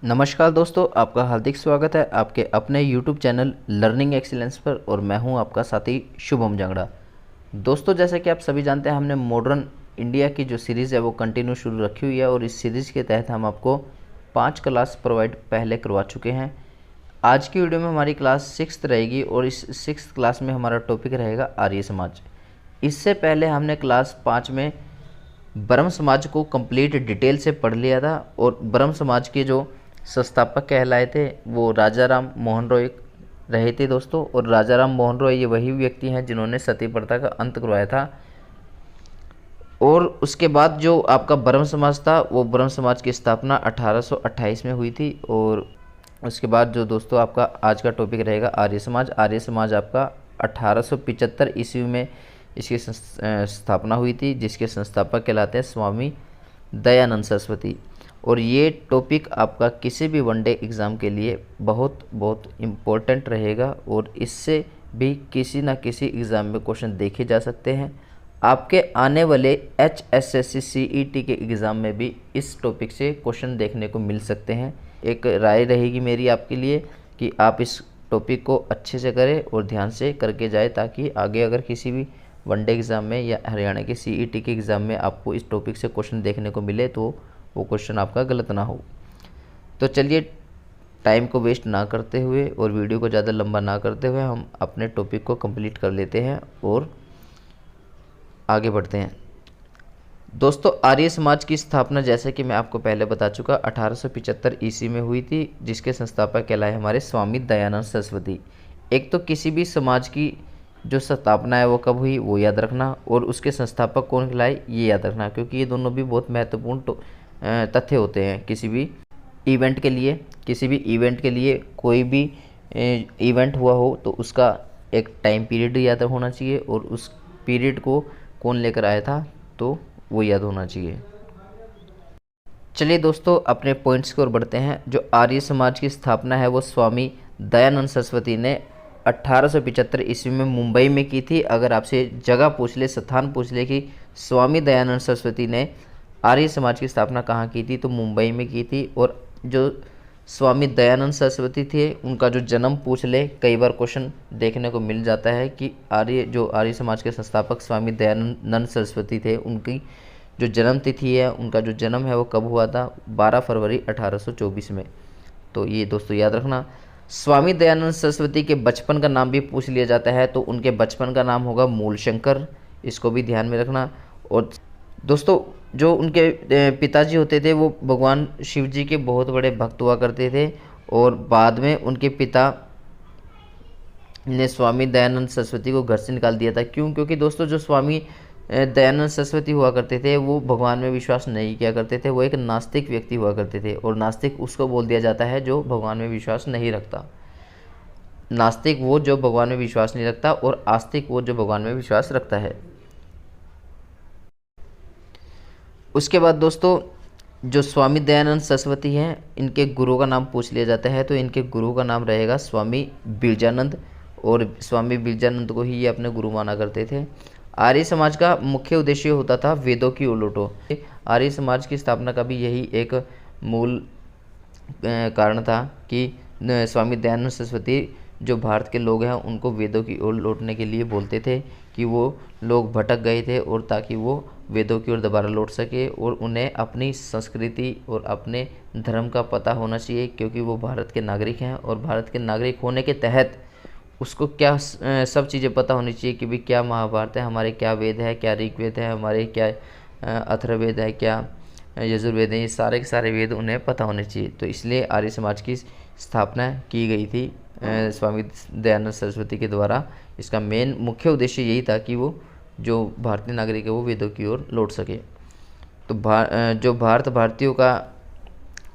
नमस्कार दोस्तों, आपका हार्दिक स्वागत है आपके अपने YouTube चैनल लर्निंग एक्सीलेंस पर। और मैं हूं आपका साथी शुभम जांगड़ा। दोस्तों, जैसे कि आप सभी जानते हैं, हमने मॉडर्न इंडिया की जो सीरीज़ है वो कंटिन्यू शुरू रखी हुई है और इस सीरीज़ के तहत हम आपको 5 क्लास प्रोवाइड पहले करवा चुके हैं। आज की वीडियो में हमारी क्लास 6th रहेगी और इस 6th क्लास में हमारा टॉपिक रहेगा आर्य समाज। इससे पहले हमने क्लास 5 में ब्रह्म समाज को कंप्लीट डिटेल से पढ़ लिया था और ब्रह्म समाज के जो संस्थापक कहलाए थे वो राजा राम मोहन रॉय रहे थे दोस्तों। और राजा राम मोहन रॉय ये वही व्यक्ति हैं जिन्होंने सती प्रथा का अंत करवाया था। और उसके बाद जो आपका ब्रह्म समाज था वो ब्रह्म समाज की स्थापना 1828 में हुई थी। और उसके बाद जो दोस्तों आपका आज का टॉपिक रहेगा आर्य समाज। आर्य समाज आपका 1875 ईस्वी में इसकी स्थापना हुई थी, जिसके संस्थापक कहलाते हैं स्वामी दयानंद सरस्वती। और ये टॉपिक आपका किसी भी वनडे एग्ज़ाम के लिए बहुत बहुत इम्पोर्टेंट रहेगा और इससे भी किसी ना किसी एग्ज़ाम में क्वेश्चन देखे जा सकते हैं। आपके आने वाले HSSC CET के एग्ज़ाम में भी इस टॉपिक से क्वेश्चन देखने को मिल सकते हैं। एक राय रहेगी मेरी आपके लिए कि आप इस टॉपिक को अच्छे से करें और ध्यान से करके जाए, ताकि आगे अगर किसी भी वनडे एग्ज़ाम में या हरियाणा के CET के एग्ज़ाम में आपको इस टॉपिक से क्वेश्चन देखने को मिले तो वो क्वेश्चन आपका गलत ना हो। तो चलिए, टाइम को वेस्ट ना करते हुए और वीडियो को ज़्यादा लंबा ना करते हुए हम अपने टॉपिक को कंप्लीट कर लेते हैं और आगे बढ़ते हैं। दोस्तों, आर्य समाज की स्थापना जैसे कि मैं आपको पहले बता चुका 1875 ईस्वी में हुई थी, जिसके संस्थापक कहलाए हमारे स्वामी दयानंद सरस्वती। एक तो किसी भी समाज की जो स्थापना है वो कब हुई वो याद रखना, और उसके संस्थापक कौन कहलाए ये याद रखना, क्योंकि ये दोनों भी बहुत महत्वपूर्ण तथ्य होते हैं किसी भी इवेंट के लिए। किसी भी इवेंट के लिए कोई भी इवेंट हुआ हो तो उसका एक टाइम पीरियड याद होना चाहिए और उस पीरियड को कौन लेकर आया था तो वो याद होना चाहिए। चलिए दोस्तों, अपने पॉइंट्स की ओर बढ़ते हैं। जो आर्य समाज की स्थापना है वो स्वामी दयानंद सरस्वती ने 1875 ईस्वी में मुंबई में की थी। अगर आपसे जगह पूछ ले, स्थान पूछ ले कि स्वामी दयानंद सरस्वती ने आर्य समाज की स्थापना कहाँ की थी, तो मुंबई में की थी। और जो स्वामी दयानंद सरस्वती थे उनका जो जन्म पूछ ले, कई बार क्वेश्चन देखने को मिल जाता है कि आर्य समाज के संस्थापक स्वामी दयानंद सरस्वती थे, उनकी जो जन्म तिथि है, उनका जो जन्म है वो कब हुआ था, 12 फरवरी 1824 में। तो ये दोस्तों याद रखना। स्वामी दयानंद सरस्वती के बचपन का नाम भी पूछ लिया जाता है, तो उनके बचपन का नाम होगा मूलशंकर, इसको भी ध्यान में रखना। और दोस्तों, जो उनके पिताजी होते थे वो भगवान शिव जी के बहुत बड़े भक्त हुआ करते थे। और बाद में उनके पिता ने स्वामी दयानंद सरस्वती को घर से निकाल दिया था। क्यों? क्योंकि दोस्तों जो स्वामी दयानंद सरस्वती हुआ करते थे वो भगवान में विश्वास नहीं किया करते थे, वो एक नास्तिक व्यक्ति हुआ करते थे। और नास्तिक उसको बोल दिया जाता है जो भगवान में विश्वास नहीं रखता। नास्तिक वो जो भगवान में विश्वास नहीं रखता और आस्तिक वो जो भगवान में विश्वास रखता है। उसके बाद दोस्तों, जो स्वामी दयानंद सरस्वती हैं इनके गुरु का नाम पूछ लिया जाता है, तो इनके गुरु का नाम रहेगा स्वामी बिरजानंद। और स्वामी बिरजानंद को ही ये अपने गुरु माना करते थे। आर्य समाज का मुख्य उद्देश्य होता था वेदों की उलटो। आर्य समाज की स्थापना का भी यही एक मूल कारण था कि स्वामी दयानंद सरस्वती जो भारत के लोग हैं उनको वेदों की ओर लौटने के लिए बोलते थे कि वो लोग भटक गए थे, और ताकि वो वेदों की ओर दोबारा लौट सके और उन्हें अपनी संस्कृति और अपने धर्म का पता होना चाहिए, क्योंकि वो भारत के नागरिक हैं। और भारत के नागरिक होने के तहत उसको क्या सब चीज़ें पता होनी चाहिए कि भाई क्या महाभारत है, हमारे क्या वेद है, क्या ऋग्वेद है, हमारे क्या अथर्ववेद है, क्या यजुर्वेद है, ये सारे के सारे वेद उन्हें पता होने चाहिए। तो इसलिए आर्य समाज की स्थापना की गई थी स्वामी दयानंद सरस्वती के द्वारा। इसका मेन मुख्य उद्देश्य यही था कि वो जो भारतीय नागरिक है वो वेदों की ओर लौट सके। तो जो भारतीयों का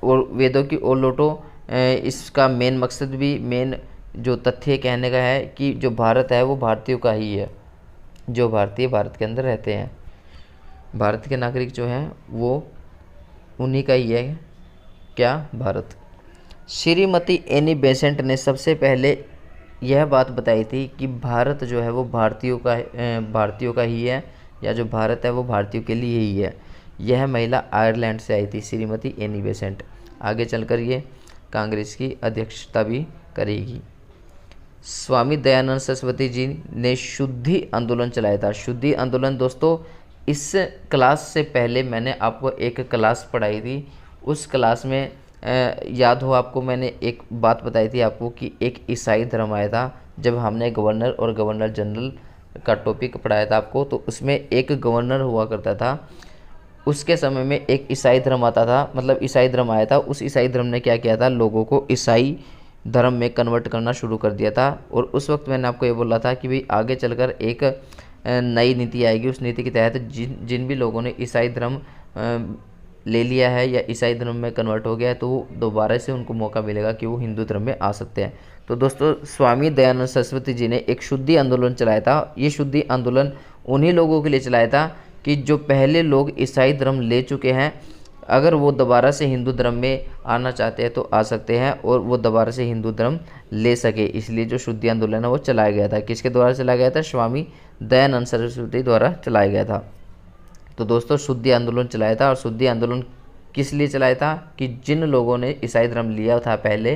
और वेदों की ओर लौटो, इसका मेन मकसद भी, मेन जो तथ्य कहने का है कि जो भारत है वो भारतीयों का ही है। जो भारतीय भारत के अंदर रहते हैं, भारत के नागरिक जो हैं वो उन्हीं का ही है। क्या? भारत। श्रीमती एनी बेसेंट ने सबसे पहले यह बात बताई थी कि भारत जो है वो भारतीयों का ही है, या जो भारत है वो भारतीयों के लिए ही है। यह महिला आयरलैंड से आई थी, श्रीमती एनी बेसेंट। आगे चलकर ये कांग्रेस की अध्यक्षता भी करेगी। स्वामी दयानंद सरस्वती जी ने शुद्धि आंदोलन चलाया था। शुद्धि आंदोलन दोस्तों, इस क्लास से पहले मैंने आपको एक क्लास पढ़ाई थी। उस क्लास में याद हो आपको, मैंने एक बात बताई थी आपको कि एक ईसाई धर्म आया था। जब हमने गवर्नर और गवर्नर जनरल का टॉपिक पढ़ाया था आपको, तो उसमें एक गवर्नर हुआ करता था। उसके समय में एक ईसाई धर्म आता था, मतलब ईसाई धर्म आया था। उस ईसाई धर्म ने क्या किया था, लोगों को ईसाई धर्म में कन्वर्ट करना शुरू कर दिया था। और उस वक्त मैंने आपको ये बोला था कि भाई आगे चलकर एक नई नीति आएगी। उस नीति के तहत जिन भी लोगों ने ईसाई धर्म ले लिया है या ईसाई धर्म में कन्वर्ट हो गया है, तो वो दोबारा से उनको मौका मिलेगा कि वो हिंदू धर्म में आ सकते हैं। तो दोस्तों, स्वामी दयानंद सरस्वती जी ने एक शुद्धि आंदोलन चलाया था। ये शुद्धि आंदोलन उन्हीं लोगों के लिए चलाया था कि जो पहले लोग ईसाई धर्म ले चुके हैं, अगर वो दोबारा से हिंदू धर्म में आना चाहते हैं तो आ सकते हैं और वो दोबारा से हिंदू धर्म ले सके। इसलिए जो शुद्धि आंदोलन है वो चलाया गया था। किसके द्वारा चलाया गया था? स्वामी दयानंद सरस्वती द्वारा चलाया गया था। तो दोस्तों, शुद्धि आंदोलन चलाया था। और शुद्धि आंदोलन किस लिए चलाया था? कि जिन लोगों ने ईसाई धर्म लिया था पहले,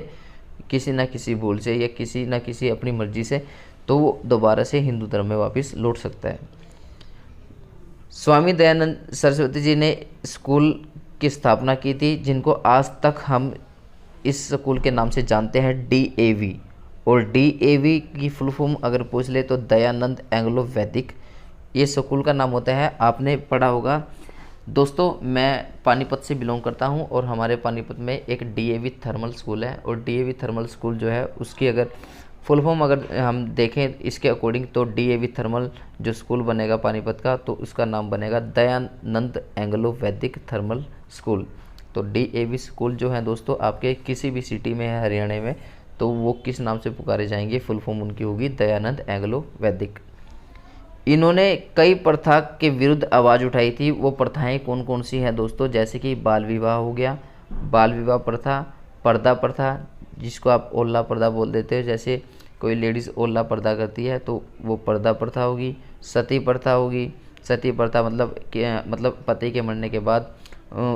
किसी न किसी भूल से या किसी न किसी अपनी मर्जी से, तो वो दोबारा से हिंदू धर्म में वापस लौट सकता है। स्वामी दयानंद सरस्वती जी ने स्कूल की स्थापना की थी, जिनको आज तक हम इस स्कूल के नाम से जानते हैं, DAV। और DAV की फुल फॉर्म अगर पूछ ले तो दयानंद एंग्लो वैदिक ये स्कूल का नाम होता है। आपने पढ़ा होगा दोस्तों। मैं पानीपत से बिलोंग करता हूं और हमारे पानीपत में एक DAV थर्मल स्कूल है। और DAV थर्मल स्कूल जो है, उसकी अगर फुल फॉर्म अगर हम देखें इसके अकॉर्डिंग, तो DAV थर्मल जो स्कूल बनेगा पानीपत का, तो उसका नाम बनेगा दयानंद एंग्लो वैदिक थर्मल स्कूल। तो DAV स्कूल जो है दोस्तों, आपके किसी भी सिटी में है हरियाणा में, तो वो किस नाम से पुकारे जाएंगे? फुल फॉर्म उनकी होगी दयानंद एंग्लो वैदिक। इन्होंने कई प्रथा के विरुद्ध आवाज़ उठाई थी। वो प्रथाएं कौन कौन सी हैं दोस्तों? जैसे कि बाल विवाह हो गया, बाल विवाह प्रथा, पर्दा प्रथा जिसको आप ओल्ला पर्दा बोल देते हो, जैसे कोई लेडीज़ ओल्ला पर्दा करती है तो वो पर्दा प्रथा होगी। सती प्रथा होगी। सती प्रथा मतलब पति के मरने के बाद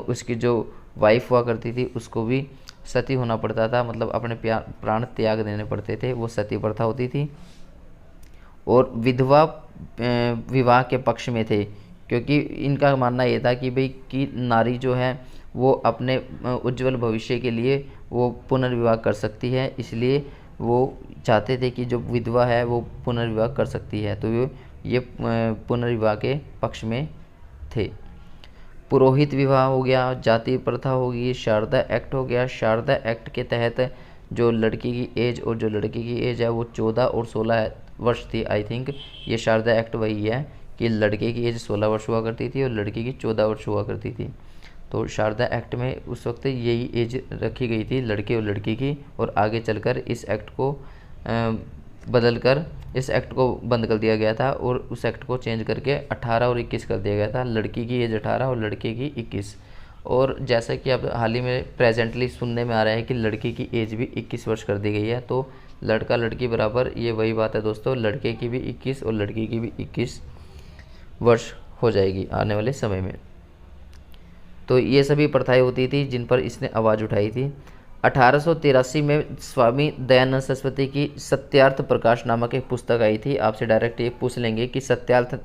उसकी जो वाइफ हुआ करती थी उसको भी सती होना पड़ता था, मतलब अपने प्राण त्याग देने पड़ते थे, वो सती प्रथा होती थी। और विधवा विवाह के पक्ष में थे, क्योंकि इनका मानना ये था कि भाई कि नारी जो है वो अपने उज्जवल भविष्य के लिए वो पुनर्विवाह कर सकती है, इसलिए वो चाहते थे कि जो विधवा है वो पुनर्विवाह कर सकती है, तो ये पुनर्विवाह के पक्ष में थे। पुरोहित विवाह हो गया, जाति प्रथा होगी, शारदा एक्ट हो गया। शारदा एक्ट के तहत जो लड़की की एज और जो लड़की की एज है वो 14 और 16 वर्ष थी। आई थिंक ये शारदा एक्ट वही है कि लड़के की एज 16 वर्ष हुआ करती थी और लड़की की 14 वर्ष हुआ करती थी। तो शारदा एक्ट में उस वक्त यही एज रखी गई थी लड़के और लड़की की। और आगे चलकर इस एक्ट को बदलकर इस एक्ट को बंद कर दिया गया था और उस एक्ट को चेंज करके 18 और 21 कर दिया गया था। लड़की की एज 18 और लड़के की 21। और जैसा कि अब हाल ही में प्रेजेंटली सुनने में आ रहा है कि लड़की की एज भी 21 वर्ष कर दी गई है। तो लड़का लड़की बराबर, ये वही बात है दोस्तों, लड़के की भी 21 और लड़की की भी 21 वर्ष हो जाएगी आने वाले समय में। तो ये सभी प्रथाएं होती थी जिन पर इसने आवाज़ उठाई थी। 1883 में स्वामी दयानंद सरस्वती की सत्यार्थ प्रकाश नामक एक पुस्तक आई थी। आपसे डायरेक्ट ये पूछ लेंगे कि सत्यार्थ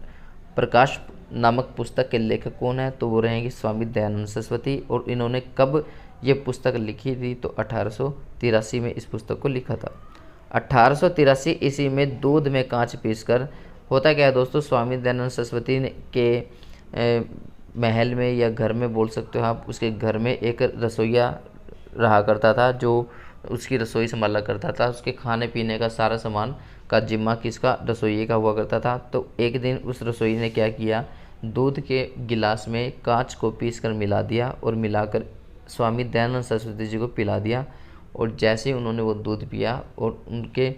प्रकाश नामक पुस्तक के लेखक कौन है, तो वो रहेंगे स्वामी दयानंद सरस्वती। और इन्होंने कब ये पुस्तक लिखी थी, तो 1883 में इस पुस्तक को लिखा था। 1883 ईस्वी में दूध में कांच पीसकर, होता क्या है दोस्तों, स्वामी दयानंद सरस्वती के महल में या घर में बोल सकते हो आप, उसके घर में एक रसोइया रहा करता था जो उसकी रसोई संभाला करता था। उसके खाने पीने का सारा सामान का जिम्मा किसका? रसोइये का हुआ करता था। तो एक दिन उस रसोई ने क्या किया, दूध के गिलास में कांच को पीसकर मिला दिया और मिलाकर स्वामी दयानंद सरस्वती जी को पिला दिया। और जैसे ही उन्होंने वो दूध पिया और उनके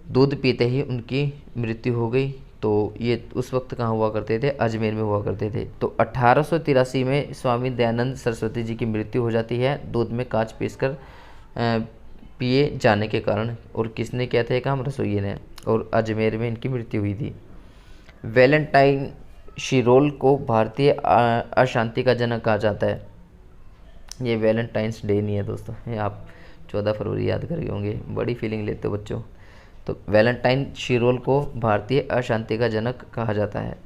दूध पीते ही उनकी मृत्यु हो गई। तो ये उस वक्त कहाँ हुआ करते थे? अजमेर में हुआ करते थे। तो 1883 में स्वामी दयानंद सरस्वती जी की मृत्यु हो जाती है दूध में कांच पीसकर पिए जाने के कारण। और किसने किया था ये काम? रसोइये ने। और अजमेर में इनकी मृत्यु हुई थी। वैलेंटाइन शिरोल को भारतीय अशांति का जनक कहा जाता है। ये वैलेंटाइंस डे नहीं है दोस्तों, ये आप 14 फरवरी याद कर गए होंगे, बड़ी फीलिंग लेते हो बच्चों। तो वैलेंटाइन शिरोल को भारतीय अशांति का जनक कहा जाता है।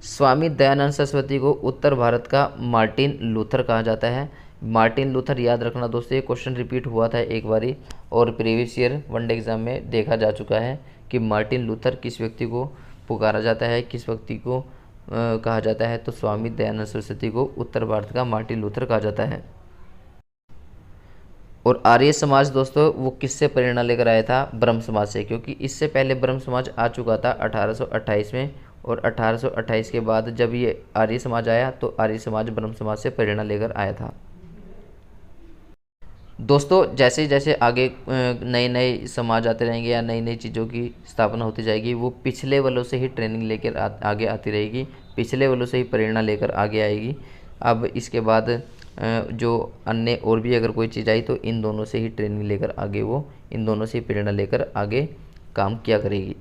स्वामी दयानंद सरस्वती को उत्तर भारत का मार्टिन लूथर कहा जाता है। मार्टिन लूथर याद रखना दोस्तों, ये क्वेश्चन रिपीट हुआ था एक बारी और प्रीवियस ईयर वनडे एग्जाम में देखा जा चुका है कि मार्टिन लूथर किस व्यक्ति को पुकारा जाता है, किस व्यक्ति को कहा जाता है। तो स्वामी दयानंद सरस्वती को उत्तर भारत का मार्टिन लूथर कहा जाता है। और आर्य समाज दोस्तों वो किससे प्रेरणा लेकर आया था? ब्रह्म समाज से, क्योंकि इससे पहले ब्रह्म समाज आ चुका था 1828 में, और 1828 के बाद जब ये आर्य समाज आया तो आर्य समाज ब्रह्म समाज से प्रेरणा लेकर आया था। दोस्तों जैसे जैसे आगे नए नए समाज आते रहेंगे या नई नई चीज़ों की स्थापना होती जाएगी, वो पिछले वालों से ही ट्रेनिंग लेकर आगे आती रहेगी, पिछले वालों से ही प्रेरणा लेकर आगे आएगी। अब इसके बाद जो अन्य और भी अगर कोई चीज़ आई तो इन दोनों से ही ट्रेनिंग लेकर आगे वो इन दोनों से ही प्रेरणा लेकर आगे काम किया करेगी।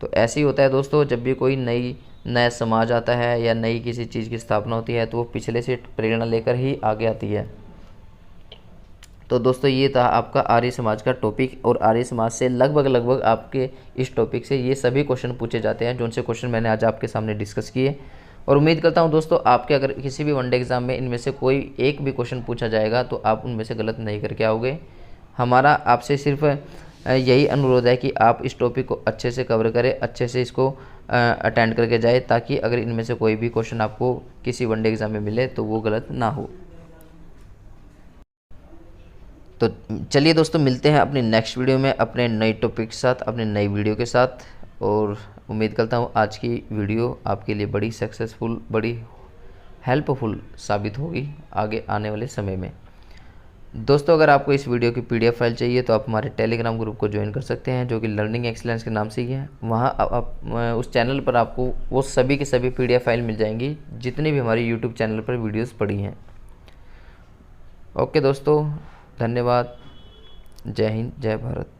तो ऐसे ही होता है दोस्तों, जब भी कोई नया समाज आता है या नई किसी चीज़ की स्थापना होती है तो वो पिछले से प्रेरणा लेकर ही आगे आती है। तो दोस्तों ये था आपका आर्य समाज का टॉपिक, और आर्य समाज से लगभग आपके इस टॉपिक से ये सभी क्वेश्चन पूछे जाते हैं, जो उनसे क्वेश्चन मैंने आज आपके सामने डिस्कस किए। और उम्मीद करता हूं दोस्तों आपके अगर किसी भी वनडे एग्ज़ाम में इनमें से कोई एक भी क्वेश्चन पूछा जाएगा तो आप उनमें से गलत नहीं करके आओगे। हमारा आपसे सिर्फ यही अनुरोध है कि आप इस टॉपिक को अच्छे से कवर करें, अच्छे से इसको अटेंड करके जाए, ताकि अगर इनमें से कोई भी क्वेश्चन आपको किसी वनडे एग्ज़ाम में मिले तो वो गलत ना हो। तो चलिए दोस्तों मिलते हैं अपनी नेक्स्ट वीडियो में अपने नए टॉपिक के साथ, अपने नई वीडियो के साथ। और उम्मीद करता हूँ आज की वीडियो आपके लिए बड़ी सक्सेसफुल, बड़ी हेल्पफुल साबित होगी आगे आने वाले समय में। दोस्तों अगर आपको इस वीडियो की PDF फाइल चाहिए तो आप हमारे टेलीग्राम ग्रुप को ज्वाइन कर सकते हैं, जो कि लर्निंग एक्सीलेंस के नाम से ही है। वहाँ आप उस चैनल पर आपको वो सभी की सभी PDF फाइल मिल जाएंगी जितनी भी हमारी यूट्यूब चैनल पर वीडियोज़ पड़ी हैं। ओके दोस्तों, धन्यवाद। जय हिंद, जय भारत।